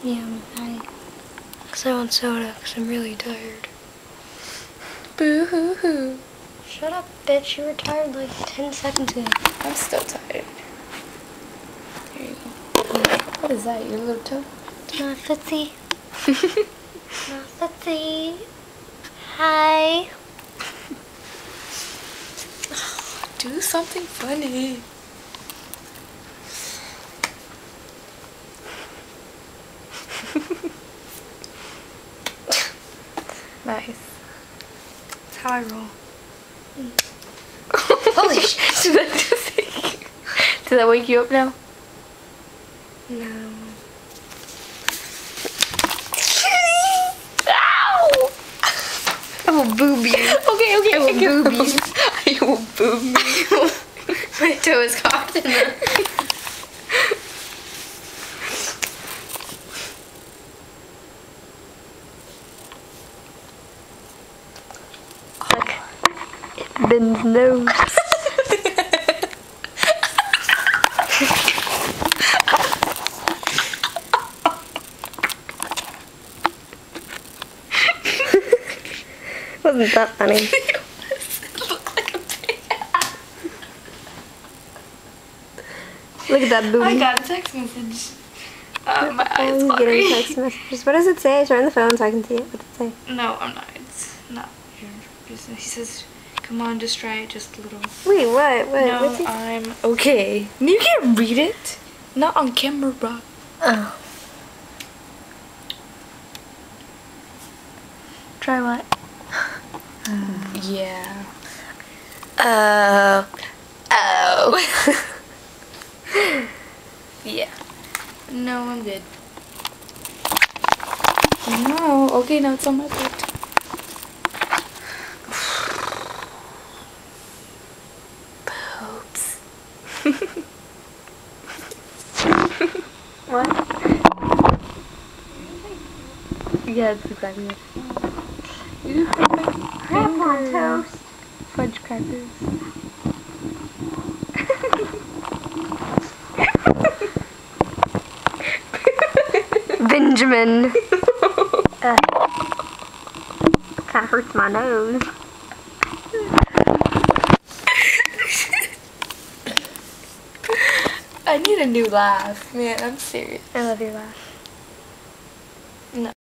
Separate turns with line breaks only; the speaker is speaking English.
Yeah, I'm because I want soda because I'm really tired.
Boo-hoo-hoo.
Shut up, bitch. You were tired like 10 seconds ago.
I'm still tired. Here you go. What is that, your little toe?
It's not Tootsie. Not Tootsie. Hi.
Do something funny. Nice.
That's how I roll.
Holy shit. Did that wake you up now?
No.
Ow!
I will boob you.
Okay.
I will boob you.
You will boob me.
My toe is caught in the... Look. It bends nose. Wasn't that funny?
It looked like a pig.
Look at that booty.
I got a text message. My eyes
I'm
watery.
getting text messages. What does it say? Turn the phone so I can see it. What does it say?
No, I'm not. It's not your business. He says, come on, just try it just a little.
Wait, what?
No,
What's he?
I'm okay. You can't read it. Not on camera, bro.
Oh. Try what?
Yeah.
Oh.
Yeah. No, I'm good. No. Okay, now it's on my plate.
Boobs. What? Yeah, it's exactly it. Crap on toast.
Fudge crackers.
Benjamin. Kind of hurts my nose.
I need a new laugh. Man, I'm serious.
I love your laugh.
No.